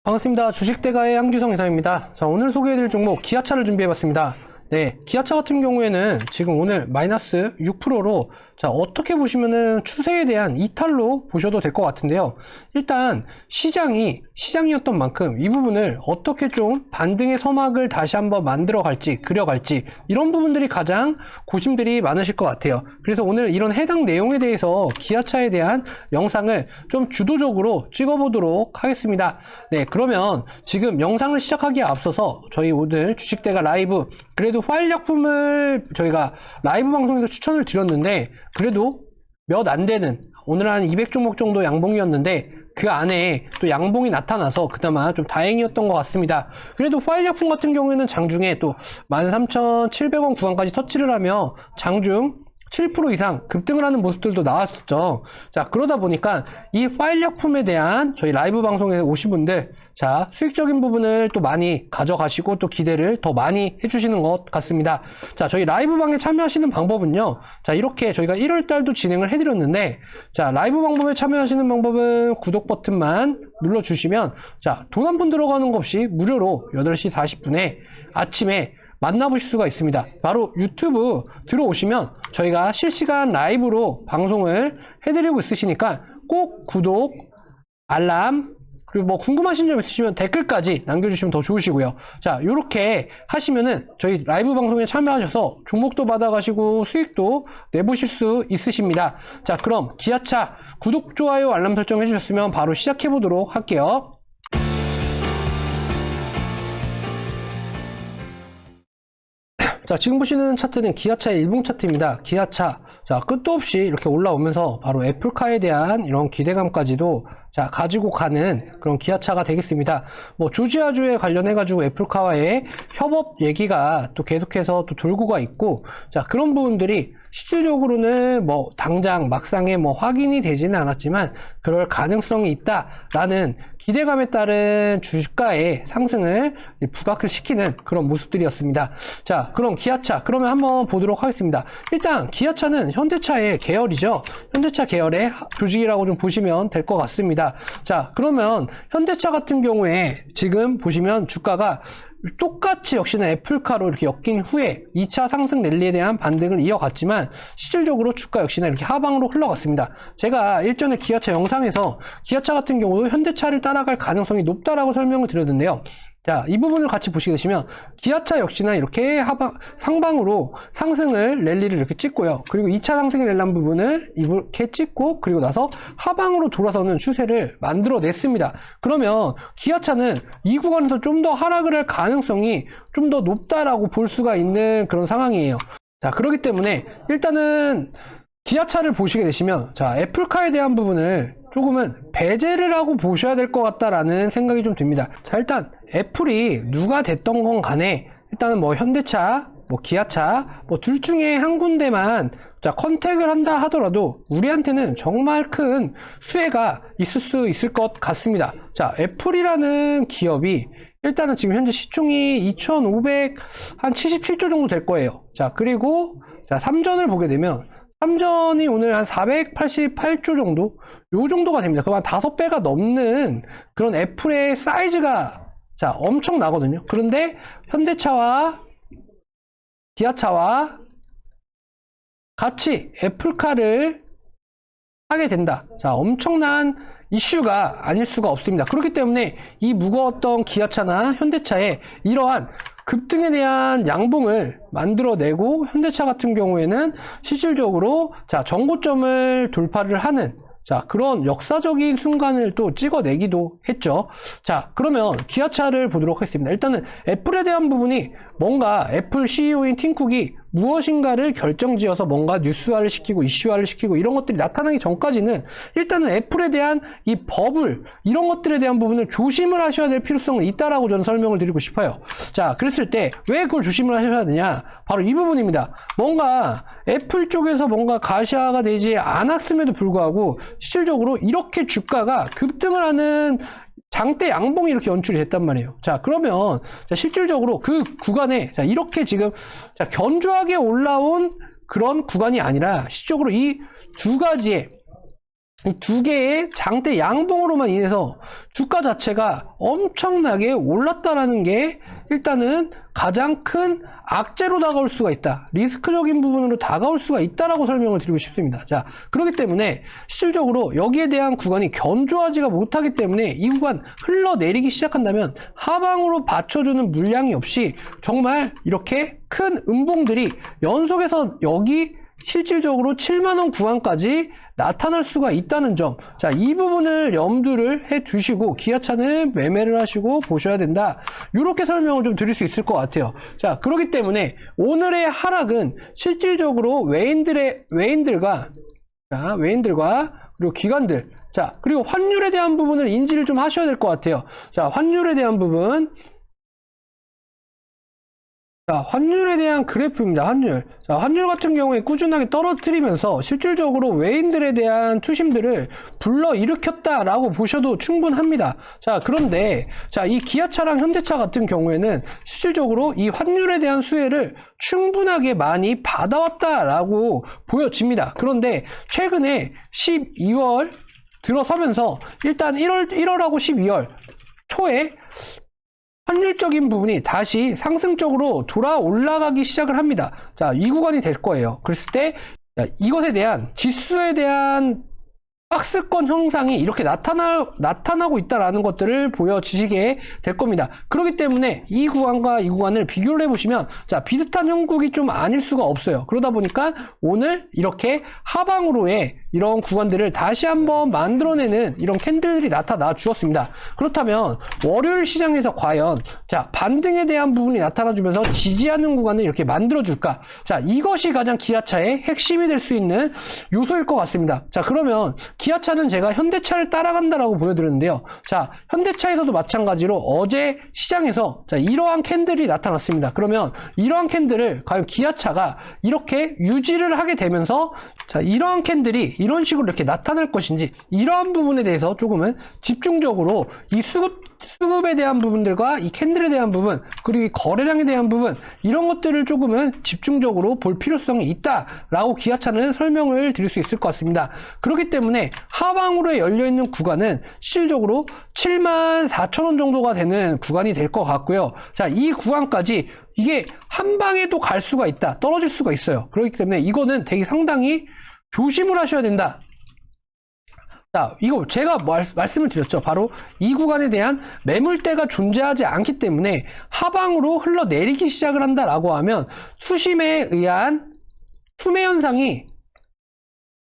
반갑습니다. 주식대가의 양규성 이사입니다. 자, 오늘 소개해드릴 종목 기아차를 준비해봤습니다. 네, 기아차 같은 경우에는 지금 오늘 마이너스 6%로 자, 어떻게 보시면은 추세에 대한 이탈로 보셔도 될 것 같은데요. 일단 시장이었던 만큼 이 부분을 어떻게 좀 반등의 서막을 다시 한번 만들어 갈지 그려갈지 이런 부분들이 가장 고심들이 많으실 것 같아요. 그래서 오늘 이런 해당 내용에 대해서 기아차에 대한 영상을 좀 주도적으로 찍어보도록 하겠습니다. 네, 그러면 지금 영상을 시작하기에 앞서서 저희 오늘 주식대가 라이브 그래도 활약품을 저희가 라이브 방송에서 추천을 드렸는데 그래도 몇 안 되는 오늘 한 200종목 정도 양봉이었는데 그 안에 또 양봉이 나타나서 그나마 좀 다행이었던 것 같습니다. 그래도 활약품 같은 경우에는 장중에 또 13,700원 구간까지 터치를 하며 장중 7% 이상 급등을 하는 모습들도 나왔었죠. 자, 그러다 보니까 이 파일약품에 대한 저희 라이브 방송에 오신 분들, 자, 수익적인 부분을 또 많이 가져가시고 또 기대를 더 많이 해주시는 것 같습니다. 자, 저희 라이브 방에 참여하시는 방법은요. 자, 이렇게 저희가 1월달도 진행을 해드렸는데, 자, 라이브 방법에 참여하시는 방법은 구독 버튼만 눌러주시면, 자, 돈 한 푼 들어가는 것 없이 무료로 8시 40분에 아침에 만나보실 수가 있습니다. 바로 유튜브 들어오시면 저희가 실시간 라이브로 방송을 해드리고 있으시니까 꼭 구독, 알람, 그리고 뭐 궁금하신 점 있으시면 댓글까지 남겨주시면 더 좋으시고요. 자, 요렇게 하시면은 저희 라이브 방송에 참여하셔서 종목도 받아가시고 수익도 내보실 수 있으십니다. 자, 그럼 기아차 구독, 좋아요, 알람 설정 해주셨으면 바로 시작해보도록 할게요. 자, 지금 보시는 차트는 기아차의 일봉 차트입니다. 기아차. 자, 끝도 없이 이렇게 올라오면서 바로 애플카에 대한 이런 기대감까지도 자, 가지고 가는 그런 기아차가 되겠습니다. 뭐, 조지아주에 관련해가지고 애플카와의 협업 얘기가 또 계속해서 또 돌고가 있고, 자, 그런 부분들이 실질적으로는 뭐, 당장 막상에 뭐, 확인이 되지는 않았지만, 그럴 가능성이 있다라는 기대감에 따른 주가의 상승을 부각을 시키는 그런 모습들이었습니다. 자, 그럼 기아차, 그러면 한번 보도록 하겠습니다. 일단, 기아차는 현대차의 계열이죠. 현대차 계열의 조직이라고 좀 보시면 될 것 같습니다. 자, 그러면 현대차 같은 경우에 지금 보시면 주가가 똑같이 역시나 애플카로 이렇게 엮인 후에 2차 상승 랠리에 대한 반등을 이어갔지만 실질적으로 주가 역시나 이렇게 하방으로 흘러갔습니다. 제가 일전에 기아차 영상에서 기아차 같은 경우도 현대차를 따라갈 가능성이 높다라고 설명을 드렸는데요. 자, 이 부분을 같이 보시게 되시면 기아차 역시나 이렇게 상방으로 상승을 랠리를 이렇게 찍고요. 그리고 2차 상승을 랠리한 부분을 이렇게 찍고 그리고 나서 하방으로 돌아서는 추세를 만들어냈습니다. 그러면 기아차는 이 구간에서 좀 더 하락을 할 가능성이 좀 더 높다라고 볼 수가 있는 그런 상황이에요. 자, 그렇기 때문에 일단은 기아차를 보시게 되시면 자, 애플카에 대한 부분을 조금은 배제를 하고 보셔야 될 것 같다라는 생각이 좀 듭니다. 자, 일단 애플이 누가 됐던 건 간에 일단은 뭐 현대차, 뭐 기아차, 뭐 둘 중에 한 군데만 자, 컨택을 한다 하더라도 우리한테는 정말 큰 수혜가 있을 수 있을 것 같습니다. 자, 애플이라는 기업이 일단은 지금 현재 시총이 2,577조 정도 될 거예요. 자, 그리고 자, 삼전을 보게 되면 삼전이 오늘 한 488조 정도? 요 정도가 됩니다. 그럼 한 5배가 넘는 그런 애플의 사이즈가 자, 엄청 나거든요. 그런데 현대차와 기아차와 같이 애플카를 하게 된다. 자, 엄청난 이슈가 아닐 수가 없습니다. 그렇기 때문에 이 무거웠던 기아차나 현대차의 이러한 급등에 대한 양봉을 만들어내고 현대차 같은 경우에는 실질적으로 자, 정고점을 돌파를 하는 자, 그런 역사적인 순간을 또 찍어내기도 했죠. 자, 그러면 기아차를 보도록 하겠습니다. 일단은 애플에 대한 부분이 뭔가 애플 CEO인 팀 쿡이 무엇인가를 결정지어서 뭔가 뉴스화를 시키고 이슈화를 시키고 이런 것들이 나타나기 전까지는 일단은 애플에 대한 이 버블 이런 것들에 대한 부분을 조심을 하셔야 될 필요성은 있다라고 저는 설명을 드리고 싶어요. 자, 그랬을 때 왜 그걸 조심을 하셔야 되냐? 바로 이 부분입니다. 뭔가 애플 쪽에서 뭔가 가시화가 되지 않았음에도 불구하고 실질적으로 이렇게 주가가 급등을 하는 장대 양봉이 이렇게 연출이 됐단 말이에요. 자, 그러면 자, 실질적으로 그 구간에 자, 이렇게 지금 자, 견조하게 올라온 그런 구간이 아니라 실질적으로 이 두 가지의 이 두 개의 장대 양봉으로만 인해서 주가 자체가 엄청나게 올랐다라는 게 일단은 가장 큰 악재로 다가올 수가 있다. 리스크적인 부분으로 다가올 수가 있다라고 설명을 드리고 싶습니다. 자, 그렇기 때문에 실질적으로 여기에 대한 구간이 견조하지가 못하기 때문에 이 구간 흘러내리기 시작한다면 하방으로 받쳐주는 물량이 없이 정말 이렇게 큰 음봉들이 연속해서 여기 실질적으로 7만원 구간까지 나타날 수가 있다는 점. 자, 이 부분을 염두를 해 두시고 기아차는 매매를 하시고 보셔야 된다. 이렇게 설명을 좀 드릴 수 있을 것 같아요. 자, 그렇기 때문에 오늘의 하락은 실질적으로 외인들과 그리고 기관들, 자, 그리고 환율에 대한 부분을 인지를 좀 하셔야 될 것 같아요. 자, 환율에 대한 부분. 자, 환율에 대한 그래프입니다. 환율. 자, 환율 같은 경우에 꾸준하게 떨어뜨리면서 실질적으로 외인들에 대한 투심들을 불러일으켰다라고 보셔도 충분합니다. 자, 그런데 자, 이 기아차랑 현대차 같은 경우에는 실질적으로 이 환율에 대한 수혜를 충분하게 많이 받아왔다라고 보여집니다. 그런데 최근에 12월 들어서면서 일단 1월하고 12월 초에 환율적인 부분이 다시 상승적으로 돌아 올라가기 시작을 합니다. 자, 이 구간이 될 거예요. 그랬을 때 이것에 대한 지수에 대한 박스권 형상이 이렇게 나타나고 있다라는 것들을 보여주시게 될 겁니다. 그렇기 때문에 이 구간과 이 구간을 비교를 해보시면 자, 비슷한 형국이 좀 아닐 수가 없어요. 그러다 보니까 오늘 이렇게 하방으로의 이런 구간들을 다시 한번 만들어내는 이런 캔들들이 나타나 주었습니다. 그렇다면 월요일 시장에서 과연 자, 반등에 대한 부분이 나타나주면서 지지하는 구간을 이렇게 만들어줄까? 자, 이것이 가장 기아차의 핵심이 될 수 있는 요소일 것 같습니다. 자, 그러면 기아차는 제가 현대차를 따라간다라고 보여드렸는데요. 자, 현대차에서도 마찬가지로 어제 시장에서 자, 이러한 캔들이 나타났습니다. 그러면 이러한 캔들을 과연 기아차가 이렇게 유지를 하게 되면서 자, 이러한 캔들이 이런 식으로 이렇게 나타날 것인지 이러한 부분에 대해서 조금은 집중적으로 이 수급에 대한 부분들과 이 캔들에 대한 부분 그리고 이 거래량에 대한 부분 이런 것들을 조금은 집중적으로 볼 필요성이 있다라고 기아차는 설명을 드릴 수 있을 것 같습니다. 그렇기 때문에 하방으로 열려있는 구간은 실질적으로 74,000원 정도가 되는 구간이 될 것 같고요. 자, 이 구간까지 이게 한 방에도 갈 수가 있다. 떨어질 수가 있어요. 그렇기 때문에 이거는 되게 상당히 조심을 하셔야 된다. 자, 이거 제가 말씀을 드렸죠. 바로 이 구간에 대한 매물대가 존재하지 않기 때문에 하방으로 흘러내리기 시작을 한다라고 하면 수심에 의한 수매 현상이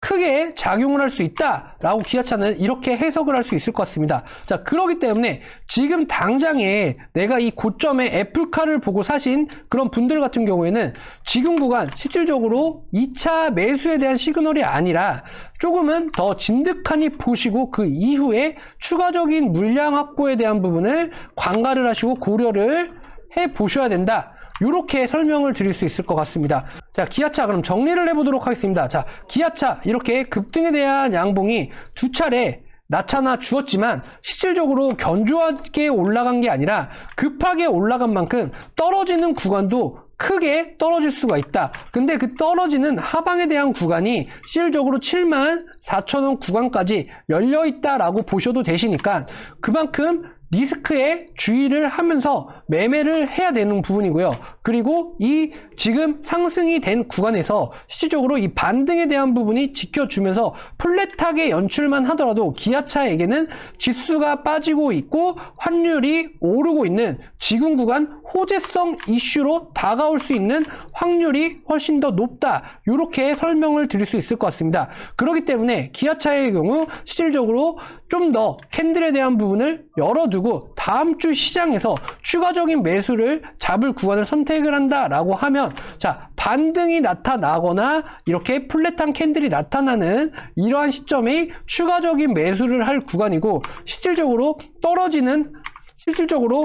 크게 작용을 할 수 있다라고 기아차는 이렇게 해석을 할 수 있을 것 같습니다. 자, 그렇기 때문에 지금 당장에 내가 이 고점에 애플카를 보고 사신 그런 분들 같은 경우에는 지금 구간 실질적으로 2차 매수에 대한 시그널이 아니라 조금은 더 진득하니 보시고 그 이후에 추가적인 물량 확보에 대한 부분을 관가를 하시고 고려를 해 보셔야 된다. 이렇게 설명을 드릴 수 있을 것 같습니다. 자, 기아차 그럼 정리를 해보도록 하겠습니다. 자, 기아차 이렇게 급등에 대한 양봉이 두 차례 나타나 주었지만 실질적으로 견조하게 올라간 게 아니라 급하게 올라간 만큼 떨어지는 구간도 크게 떨어질 수가 있다. 근데 그 떨어지는 하방에 대한 구간이 실질적으로 74,000원 구간까지 열려 있다라고 보셔도 되시니까 그만큼 리스크에 주의를 하면서 매매를 해야 되는 부분이고요. 그리고 이 지금 상승이 된 구간에서 실질적으로 이 반등에 대한 부분이 지켜주면서 플랫하게 연출만 하더라도 기아차에게는 지수가 빠지고 있고 환율이 오르고 있는 지금 구간 호재성 이슈로 다가올 수 있는 확률이 훨씬 더 높다. 이렇게 설명을 드릴 수 있을 것 같습니다. 그렇기 때문에 기아차의 경우 실질적으로 좀 더 캔들에 대한 부분을 열어두고 다음 주 시장에서 추가적인 매수를 잡을 구간을 선택을 한다라고 하면 자, 반등이 나타나거나 이렇게 플랫한 캔들이 나타나는 이러한 시점이 추가적인 매수를 할 구간이고 실질적으로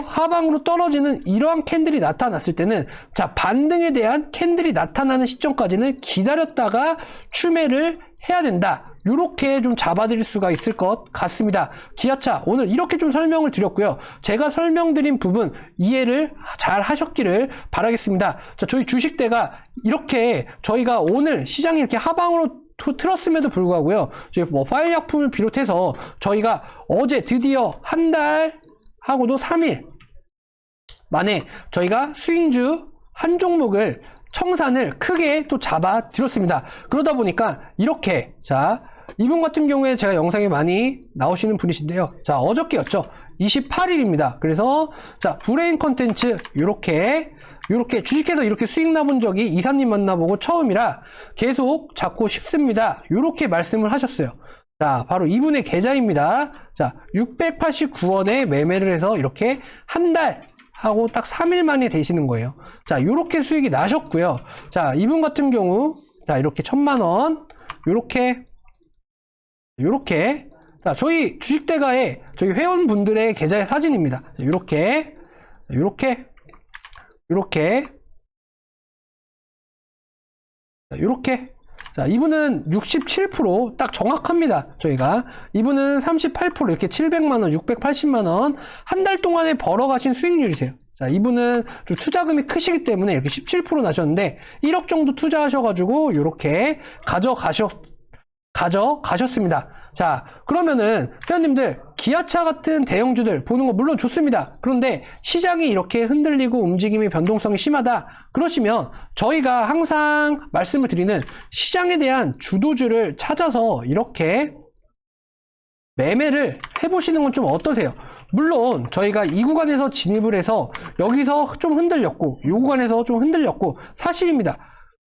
하방으로 떨어지는 이러한 캔들이 나타났을 때는 자, 반등에 대한 캔들이 나타나는 시점까지는 기다렸다가 추매를 해야 된다. 이렇게 좀 잡아드릴 수가 있을 것 같습니다. 기아차 오늘 이렇게 좀 설명을 드렸고요. 제가 설명드린 부분 이해를 잘 하셨기를 바라겠습니다. 자, 저희 주식대가 이렇게 저희가 오늘 시장이 이렇게 하방으로 틀었음에도 불구하고요. 저희 뭐 파일 약품을 비롯해서 저희가 어제 드디어 한 달 하고도 3일 만에 저희가 수익주 한 종목을 청산을 크게 또 잡아 드렸습니다. 그러다 보니까 이렇게, 자, 이분 같은 경우에 제가 영상에 많이 나오시는 분이신데요. 자, 어저께였죠. 28일입니다. 그래서 자, 브레인 컨텐츠 요렇게 주식해서 이렇게 수익 나본 적이 이사님 만나보고 처음이라 계속 잡고 싶습니다. 요렇게 말씀을 하셨어요. 자, 바로 이분의 계좌입니다. 자, 689원에 매매를 해서 이렇게 한 달 하고 딱 3일 만에 되시는 거예요. 자, 요렇게 수익이 나셨고요. 자, 이분 같은 경우, 자, 이렇게 1000만원, 요렇게, 자, 저희 주식대가의 저희 회원분들의 계좌의 사진입니다. 자, 요렇게, 자, 이분은 67% 딱 정확합니다. 저희가 이분은 38% 이렇게 700만원, 680만원 한 달 동안에 벌어가신 수익률이세요. 자, 이분은 좀 투자금이 크시기 때문에 이렇게 17% 나셨는데 1억 정도 투자하셔가지고 이렇게 가져가셨습니다. 자, 그러면은 회원님들 기아차 같은 대형주들 보는 거 물론 좋습니다. 그런데 시장이 이렇게 흔들리고 움직임의 변동성이 심하다 그러시면 저희가 항상 말씀을 드리는 시장에 대한 주도주를 찾아서 이렇게 매매를 해보시는 건 좀 어떠세요? 물론 저희가 이 구간에서 진입을 해서 여기서 좀 흔들렸고 이 구간에서 좀 흔들렸고 사실입니다.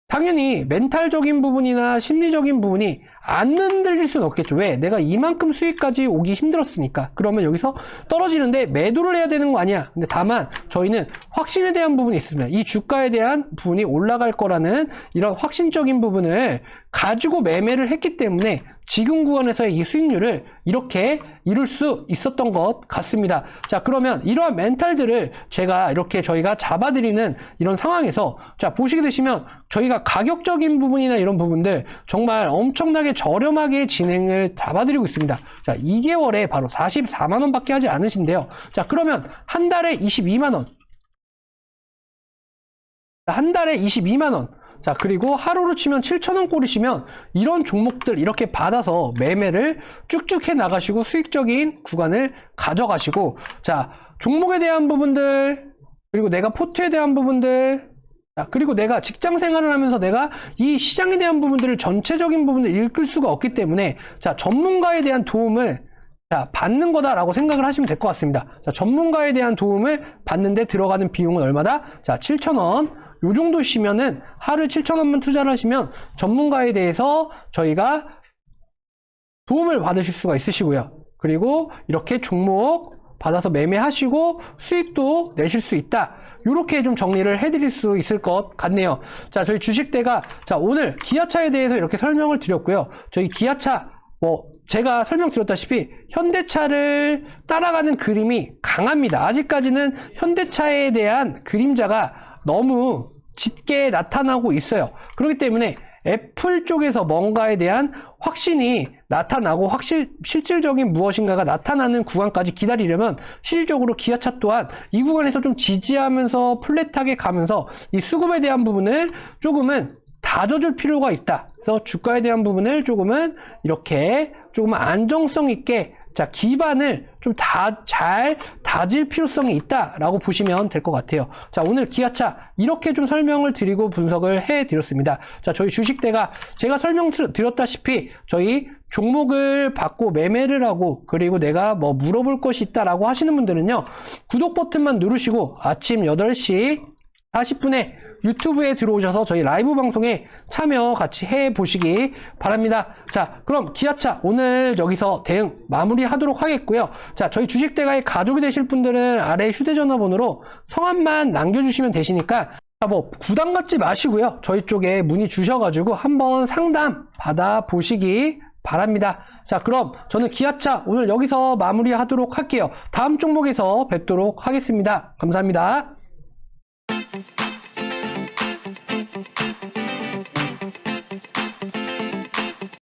당연히 멘탈적인 부분이나 심리적인 부분이 안 흔들릴 수는 없겠죠. 왜? 내가 이만큼 수익까지 오기 힘들었으니까. 그러면 여기서 떨어지는데 매도를 해야 되는 거 아니야. 근데 다만 저희는 확신에 대한 부분이 있습니다. 이 주가에 대한 부분이 올라갈 거라는 이런 확신적인 부분을 가지고 매매를 했기 때문에 지금 구간에서의 이 수익률을 이렇게 이룰 수 있었던 것 같습니다. 자, 그러면 이러한 멘탈들을 제가 이렇게 저희가 잡아드리는 이런 상황에서 자, 보시게 되시면 저희가 가격적인 부분이나 이런 부분들 정말 엄청나게 저렴하게 진행을 잡아드리고 있습니다. 자, 2개월에 바로 44만원 밖에 하지 않으신데요. 자, 그러면 한 달에 22만원. 한 달에 22만원. 자, 그리고 하루로 치면 7,000원 꼴이시면 이런 종목들 이렇게 받아서 매매를 쭉쭉 해 나가시고 수익적인 구간을 가져가시고 자, 종목에 대한 부분들 그리고 내가 포트에 대한 부분들 자, 그리고 내가 직장 생활을 하면서 내가 이 시장에 대한 부분들을 전체적인 부분을 읽을 수가 없기 때문에 자, 전문가에 대한 도움을 자, 받는 거다라고 생각을 하시면 될 것 같습니다. 자, 전문가에 대한 도움을 받는데 들어가는 비용은 얼마다? 자, 7,000원. 요 정도시면은 하루에 7,000원만 투자를 하시면 전문가에 대해서 저희가 도움을 받으실 수가 있으시고요. 그리고 이렇게 종목 받아서 매매하시고 수익도 내실 수 있다. 이렇게 좀 정리를 해드릴 수 있을 것 같네요. 자, 저희 주식대가 자, 오늘 기아차에 대해서 이렇게 설명을 드렸고요. 저희 기아차 제가 설명드렸다시피 현대차를 따라가는 그림이 강합니다. 아직까지는 현대차에 대한 그림자가 너무 짙게 나타나고 있어요. 그렇기 때문에 애플 쪽에서 뭔가에 대한 확신이 나타나고 실질적인 무엇인가가 나타나는 구간까지 기다리려면 실질적으로 기아차 또한 이 구간에서 좀 지지하면서 플랫하게 가면서 이 수급에 대한 부분을 조금은 다져줄 필요가 있다. 그래서 주가에 대한 부분을 조금은 이렇게 조금 안정성 있게 자, 기반을 좀 잘 다질 필요성이 있다라고 보시면 될 것 같아요. 자, 오늘 기아차 이렇게 좀 설명을 드리고 분석을 해 드렸습니다. 자, 저희 주식대가 제가 설명드렸다시피 저희 종목을 받고 매매를 하고 그리고 내가 뭐 물어볼 것이 있다라고 하시는 분들은요. 구독 버튼만 누르시고 아침 8시 40분에 유튜브에 들어오셔서 저희 라이브 방송에 참여 같이 해보시기 바랍니다. 자, 그럼 기아차 오늘 여기서 대응 마무리하도록 하겠고요. 자, 저희 주식대가의 가족이 되실 분들은 아래 휴대전화번호로 성함만 남겨주시면 되시니까 부담 갖지 마시고요. 저희 쪽에 문의 주셔가지고 한번 상담 받아보시기 바랍니다. 자, 그럼 저는 기아차 오늘 여기서 마무리하도록 할게요. 다음 종목에서 뵙도록 하겠습니다. 감사합니다.